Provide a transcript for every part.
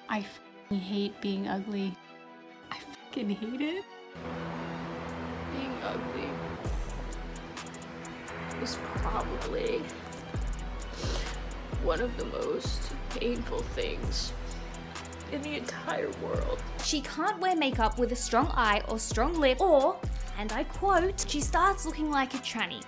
I fucking hate being ugly. I fucking hate it. Being ugly is probably one of the most painful things in the entire world. She can't wear makeup with a strong eye or strong lip, or, and I quote, she starts looking like a tranny.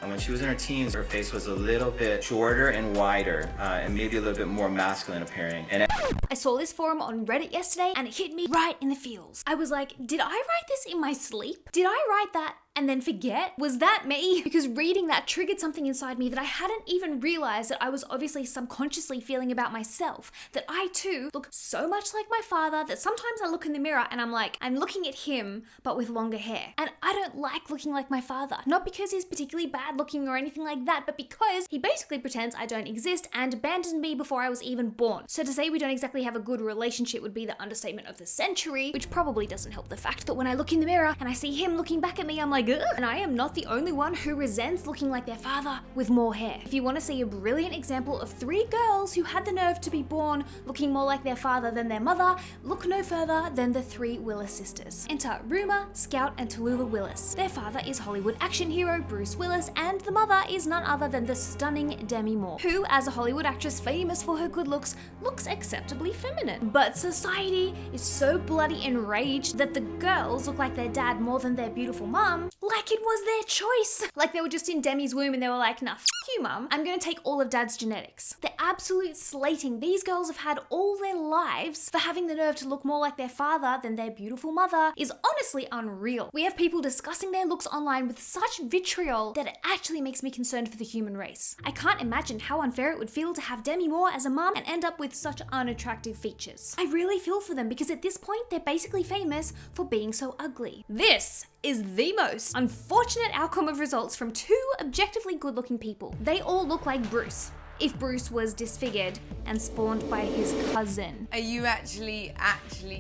When she was in her teens, her face was a little bit shorter and wider, and maybe a little bit more masculine appearing. And I saw this forum on Reddit yesterday and it hit me right in the feels. I was like, did I write this in my sleep? Did I write that and then forget? Was that me? Because reading that triggered something inside me that I hadn't even realized that I was obviously subconsciously feeling about myself. That I too look so much like my father that sometimes I look in the mirror and I'm like, I'm looking at him but with longer hair. And I don't like looking like my father. Not because he's particularly bad looking or anything like that, but because he basically pretends I don't exist and abandoned me before I was even born. So to say we don't exactly have a good relationship would be the understatement of the century, which probably doesn't help the fact that when I look in the mirror and I see him looking back at me, I'm like, ugh. And I am not the only one who resents looking like their father with more hair. If you want to see a brilliant example of 3 girls who had the nerve to be born looking more like their father than their mother, look no further than the 3 Willis sisters. Enter Ruma, Scout, and Tula Willis. Their father is Hollywood action hero Bruce Willis, and the mother is none other than the stunning Demi Moore, who, as a Hollywood actress famous for her good looks acceptably feminine. But society is so bloody enraged that the girls look like their dad more than their beautiful mum, like it was their choice. Like they were just in Demi's womb and they were like, nah, f you mum, I'm gonna take all of dad's genetics. The absolute slating these girls have had all their lives for having the nerve to look more like their father than their beautiful mother is honestly unreal. We have people discussing their looks online with such vitriol that it actually makes me concerned for the human race. I can't imagine how unfair it would feel to have Demi Moore as a mum and end up with such unattractive features. I really feel for them because at this point they're basically famous for being so ugly. This is the most unfortunate outcome of results from 2 objectively good-looking people. They all look like Bruce, if Bruce was disfigured and spawned by his cousin. Are you actually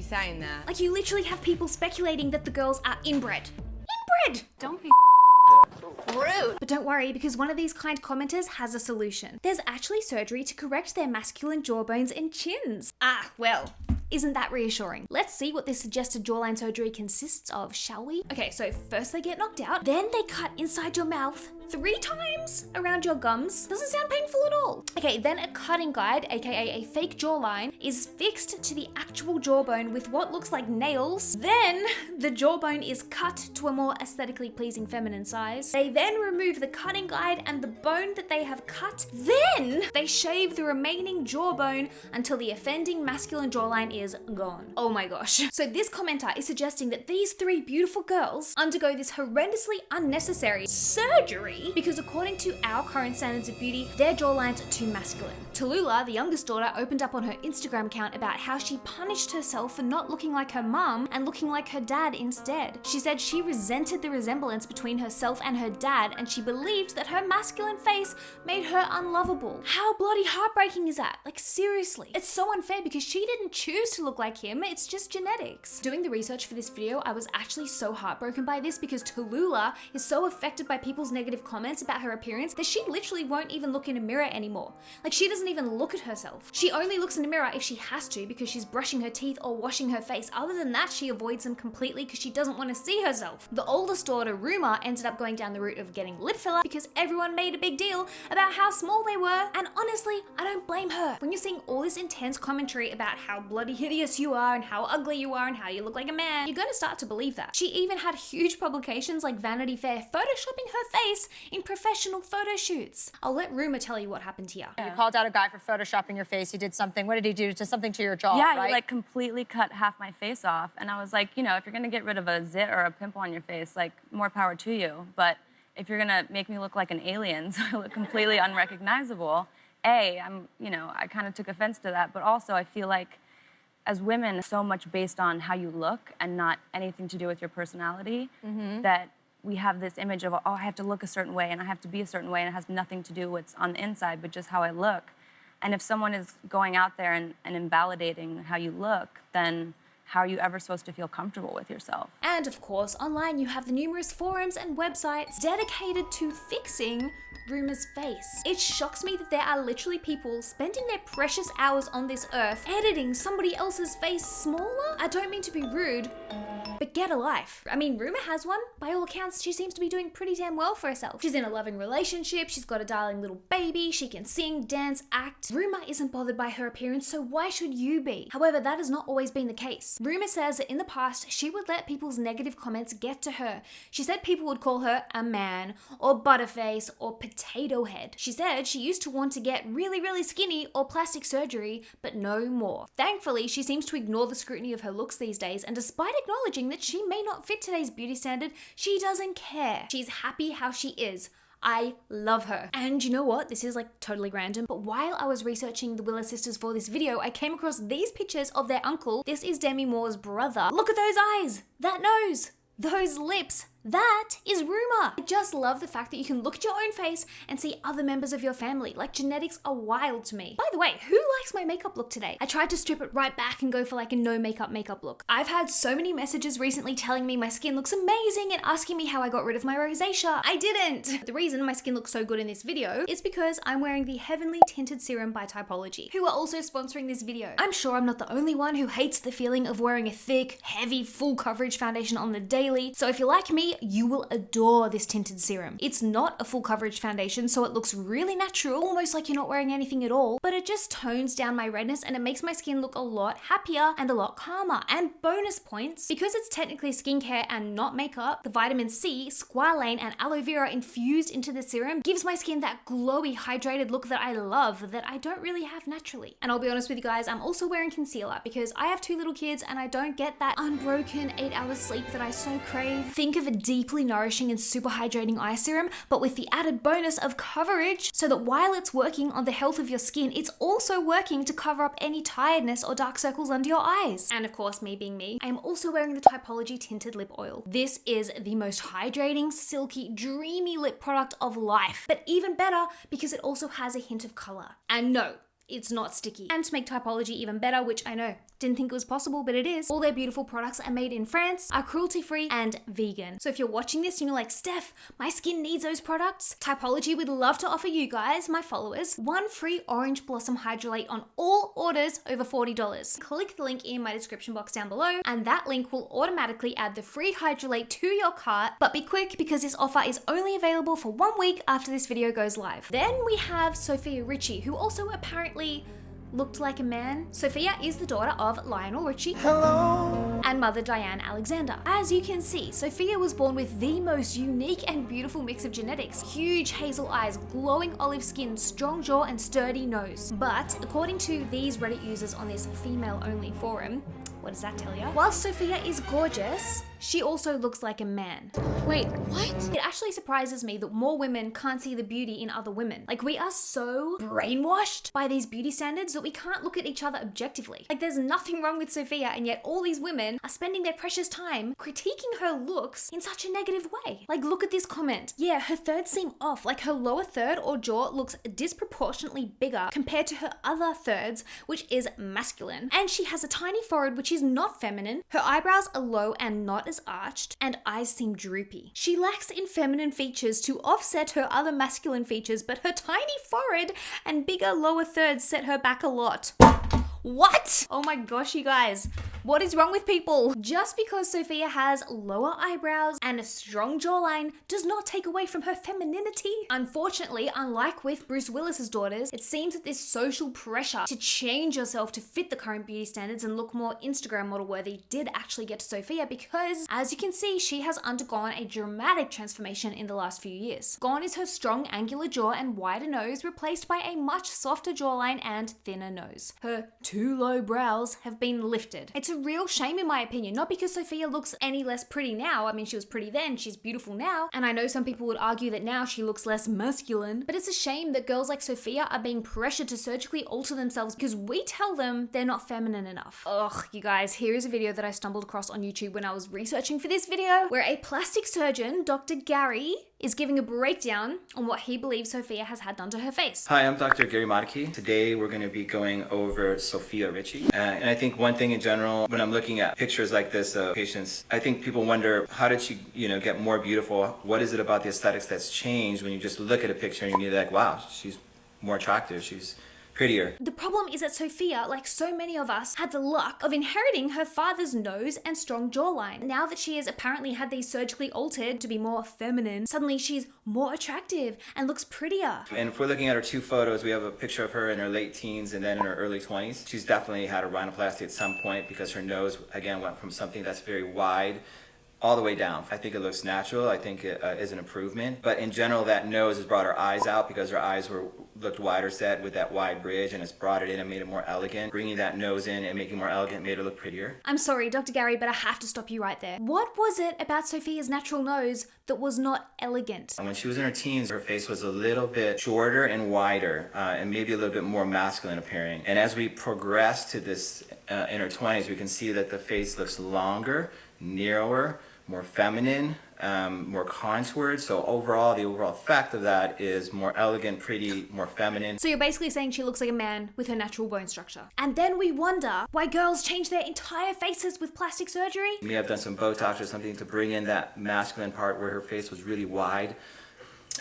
saying that? Like, you literally have people speculating that the girls are inbred. Inbred! Don't be Rude. But don't worry, because one of these kind commenters has a solution. There's actually surgery to correct their masculine jawbones and chins. Ah, well, isn't that reassuring? Let's see what this suggested jawline surgery consists of, shall we? Okay, so first they get knocked out, then they cut inside your mouth 3 times around your gums. Doesn't sound painful at all. Okay, then a cutting guide, aka a fake jawline, is fixed to the actual jawbone with what looks like nails. Then the jawbone is cut to a more aesthetically pleasing feminine size. They then remove the cutting guide and the bone that they have cut. Then they shave the remaining jawbone until the offending masculine jawline is gone. Oh my gosh. So this commenter is suggesting that these 3 beautiful girls undergo this horrendously unnecessary surgery because according to our current standards of beauty, their jawlines are too masculine. Tula, the youngest daughter, opened up on her Instagram account about how she punished herself for not looking like her mum and looking like her dad instead. She said she resented the resemblance between herself and her dad, and she believed that her masculine face made her unlovable. How bloody heartbreaking is that? Like, seriously. It's so unfair because she didn't choose to look like him, it's just genetics. Doing the research for this video, I was actually so heartbroken by this because Tula is so affected by people's negative comments about her appearance that she literally won't even look in a mirror anymore. Like, she doesn't even look at herself. She only looks in the mirror if she has to because she's brushing her teeth or washing her face. Other than that, she avoids them completely because she doesn't want to see herself. The oldest daughter, Ruma, ended up going down the route of getting lip filler because everyone made a big deal about how small they were, and honestly, I don't blame her. When you're seeing all this intense commentary about how bloody hideous you are and how ugly you are and how you look like a man, you're gonna start to believe that. She even had huge publications like Vanity Fair photoshopping her face in professional photo shoots. I'll let Ruma tell you what happened here. You called out a guy for photoshopping your face. He did something. What did he do? To something to your jaw, yeah, right? he like completely cut half my face off. And I was like, you know, if you're gonna get rid of a zit or a pimple on your face, like, more power to you. But if you're gonna make me look like an alien, so I look completely unrecognizable, I kind of took offense to that. But also, I feel like as women, so much based on how you look and not anything to do with your personality, that we have this image of, oh, I have to look a certain way and I have to be a certain way, and it has nothing to do with what's on the inside, but just how I look. And if someone is going out there and invalidating how you look, then how are you ever supposed to feel comfortable with yourself? And of course, online you have the numerous forums and websites dedicated to fixing Ruma's face. It shocks me that there are literally people spending their precious hours on this earth editing somebody else's face smaller. I don't mean to be rude, but get a life. I mean, Ruma has one. By all accounts, she seems to be doing pretty damn well for herself. She's in a loving relationship, she's got a darling little baby, she can sing, dance, act. Ruma isn't bothered by her appearance, so why should you be? However, that has not always been the case. Ruma says that in the past, she would let people's negative comments get to her. She said people would call her a man, or butterface, or potato head. She said she used to want to get really, really skinny or plastic surgery, but no more. Thankfully, she seems to ignore the scrutiny of her looks these days, and despite acknowledging that she may not fit today's beauty standard, she doesn't care. She's happy how she is. I love her. And you know what? This is like totally random, but while I was researching the Willis sisters for this video, I came across these pictures of their uncle. This is Demi Moore's brother. Look at those eyes, that nose, those lips. That is Ruma. I just love the fact that you can look at your own face and see other members of your family. Like, genetics are wild to me. By the way, who likes my makeup look today? I tried to strip it right back and go for like a no makeup look. I've had so many messages recently telling me my skin looks amazing and asking me how I got rid of my rosacea. I didn't. The reason my skin looks so good in this video is because I'm wearing the Heavenly Tinted Serum by Typology, who are also sponsoring this video. I'm sure I'm not the only one who hates the feeling of wearing a thick, heavy, full coverage foundation on the daily. So if you're like me, you will adore this tinted serum. It's not a full coverage foundation, so it looks really natural, almost like you're not wearing anything at all, but it just tones down my redness and it makes my skin look a lot happier and a lot calmer. And bonus points, because it's technically skincare and not makeup, the vitamin C, squalane, and aloe vera infused into the serum gives my skin that glowy, hydrated look that I love, that I don't really have naturally. And I'll be honest with you guys, I'm also wearing concealer because I have 2 little kids and I don't get that unbroken 8 hours sleep that I so crave. Think of a deeply nourishing and super hydrating eye serum, but with the added bonus of coverage, so that while it's working on the health of your skin, it's also working to cover up any tiredness or dark circles under your eyes. And of course, me being me, I am also wearing the Typology Tinted Lip Oil. This is the most hydrating, silky, dreamy lip product of life, but even better because it also has a hint of color. And no, it's not sticky. And to make Typology even better, which I know, didn't think it was possible, but it is, all their beautiful products are made in France, are cruelty-free and vegan. So if you're watching this and you're like, Steph, my skin needs those products, Typology would love to offer you guys, my followers, 1 free Orange Blossom Hydrolate on all orders over $40. Click the link in my description box down below, and that link will automatically add the free Hydrolate to your cart, but be quick because this offer is only available for 1 week after this video goes live. Then we have Sophia Richie, who also apparently looked like a man. Sophia is the daughter of Lionel Richie and mother Diane Alexander. As you can see, Sophia was born with the most unique and beautiful mix of genetics. Huge hazel eyes, glowing olive skin, strong jaw, and sturdy nose. But according to these Reddit users on this female-only forum, what does that tell you? While Sophia is gorgeous, she also looks like a man. Wait, what? It actually surprises me that more women can't see the beauty in other women. Like, we are so brainwashed by these beauty standards that we can't look at each other objectively. Like, there's nothing wrong with Sophia, and yet all these women are spending their precious time critiquing her looks in such a negative way. Like, look at this comment. Yeah, her thirds seem off. Like, her lower third or jaw looks disproportionately bigger compared to her other thirds, which is masculine. And she has a tiny forehead, which is not feminine. Her eyebrows are low and not as arched, and eyes seem droopy. She lacks in feminine features to offset her other masculine features, but her tiny forehead and bigger lower thirds set her back a lot. What? Oh my gosh, you guys. What is wrong with people? Just because Sophia has lower eyebrows and a strong jawline does not take away from her femininity. Unfortunately, unlike with Bruce Willis's daughters, it seems that this social pressure to change yourself to fit the current beauty standards and look more Instagram model worthy did actually get to Sophia because, as you can see, she has undergone a dramatic transformation in the last few years. Gone is her strong angular jaw and wider nose, replaced by a much softer jawline and thinner nose. Her too low brows have been lifted. It's a real shame in my opinion, not because Sophia looks any less pretty now. I mean, she was pretty then, she's beautiful now, and I know some people would argue that now she looks less masculine, but it's a shame that girls like Sophia are being pressured to surgically alter themselves because we tell them they're not feminine enough. Ugh, you guys, here is a video that I stumbled across on YouTube when I was researching for this video, where a plastic surgeon, Dr. Gary, is giving a breakdown on what he believes Sophia has had done to her face. Hi, I'm Dr. Gary Miki. Today we're going to be going over Sophia Sophia Richie. And I think one thing in general, when I'm looking at pictures like this of patients, I think people wonder, how did she, get more beautiful? What is it about the aesthetics that's changed when you just look at a picture and you're like, wow, she's more attractive, she's prettier. The problem is that Sophia, like so many of us, had the luck of inheriting her father's nose and strong jawline. Now that she has apparently had these surgically altered to be more feminine, suddenly she's more attractive and looks prettier. And if we're looking at her two photos, we have a picture of her in her late teens and then in her early 20s. She's definitely had a rhinoplasty at some point because her nose, again, went from something that's very wide all the way down. I think it looks natural. I think it is an improvement. But in general, that nose has brought her eyes out because her eyes looked wider set with that wide bridge, and it's brought it in and made it more elegant. Bringing that nose in and making it more elegant made her look prettier. I'm sorry, Dr. Gary, but I have to stop you right there. What was it about Sophia's natural nose that was not elegant? When she was in her teens, her face was a little bit shorter and wider, and maybe a little bit more masculine appearing. And as we progress to this in her 20s, we can see that the face looks longer, narrower, more feminine, more contoured. So overall, the overall effect of that is more elegant, pretty, more feminine. So you're basically saying she looks like a man with her natural bone structure. And then we wonder why girls change their entire faces with plastic surgery. We have done some Botox or something to bring in that masculine part where her face was really wide,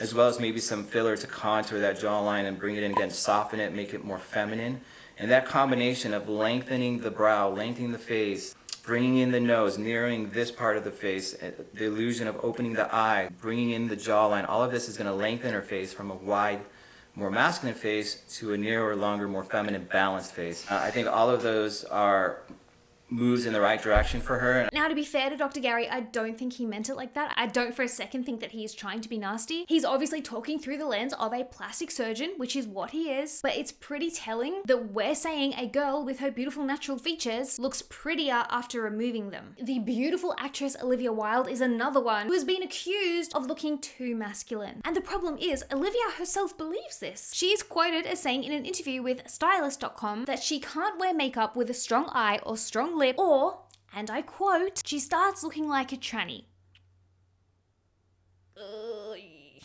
as well as maybe some filler to contour that jawline and bring it in again, soften it, make it more feminine. And that combination of lengthening the brow, lengthening the face, bringing in the nose, narrowing this part of the face, the illusion of opening the eye, bringing in the jawline, all of this is going to lengthen her face from a wide, more masculine face to a narrower, longer, more feminine, balanced face. I think all of those are moves in the right direction for her. Now, to be fair to Dr. Gary, I don't think he meant it like that. I don't for a second think that he is trying to be nasty. He's obviously talking through the lens of a plastic surgeon, which is what he is, but it's pretty telling that we're saying a girl with her beautiful natural features looks prettier after removing them. The beautiful actress Olivia Wilde is another one who has been accused of looking too masculine. And the problem is, Olivia herself believes this. She is quoted as saying in an interview with stylist.com that she can't wear makeup with a strong eye or strong lip, or, and I quote, she starts looking like a tranny.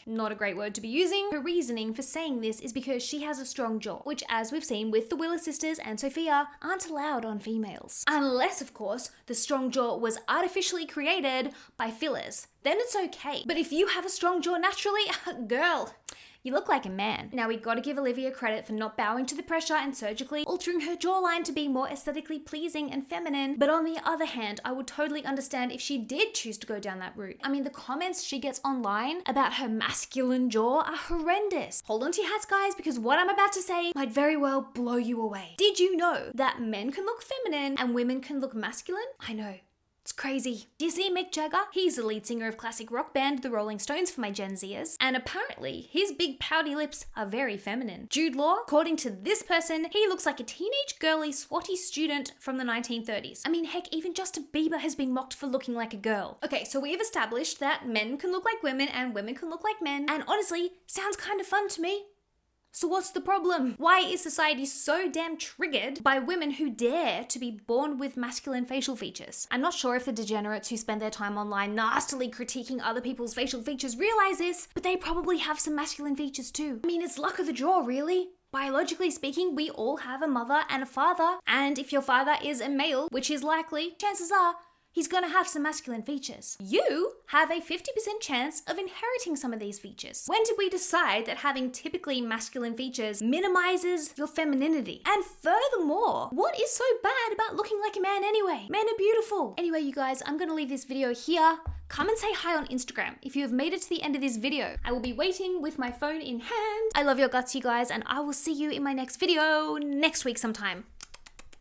Not a great word to be using. Her reasoning for saying this is because she has a strong jaw, which, as we've seen with the Willis sisters and Sophia, aren't allowed on females. Unless, of course, the strong jaw was artificially created by fillers. Then it's okay. But if you have a strong jaw naturally, girl, you look like a man. Now, we gotta give Olivia credit for not bowing to the pressure and surgically altering her jawline to be more aesthetically pleasing and feminine. But on the other hand, I would totally understand if she did choose to go down that route. I mean, the comments she gets online about her masculine jaw are horrendous. Hold on to your hats, guys, because what I'm about to say might very well blow you away. Did you know that men can look feminine and women can look masculine? I know. It's crazy. Do you see Mick Jagger? He's the lead singer of classic rock band The Rolling Stones for my Gen Zers, and apparently his big pouty lips are very feminine. Jude Law, according to this person, he looks like a teenage girly swotty student from the 1930s. I mean, heck, even Justin Bieber has been mocked for looking like a girl. Okay, so we have established that men can look like women and women can look like men, and honestly, sounds kind of fun to me. So what's the problem? Why is society so damn triggered by women who dare to be born with masculine facial features? I'm not sure if the degenerates who spend their time online nastily critiquing other people's facial features realize this, but they probably have some masculine features too. I mean, it's luck of the draw, really. Biologically speaking, we all have a mother and a father, and if your father is a male, which is likely, chances are he's gonna have some masculine features. You have a 50% chance of inheriting some of these features. When did we decide that having typically masculine features minimizes your femininity? And furthermore, what is so bad about looking like a man anyway? Men are beautiful. Anyway, you guys, I'm gonna leave this video here. Come and say hi on Instagram if you have made it to the end of this video. I will be waiting with my phone in hand. I love your guts, you guys, and I will see you in my next video next week sometime.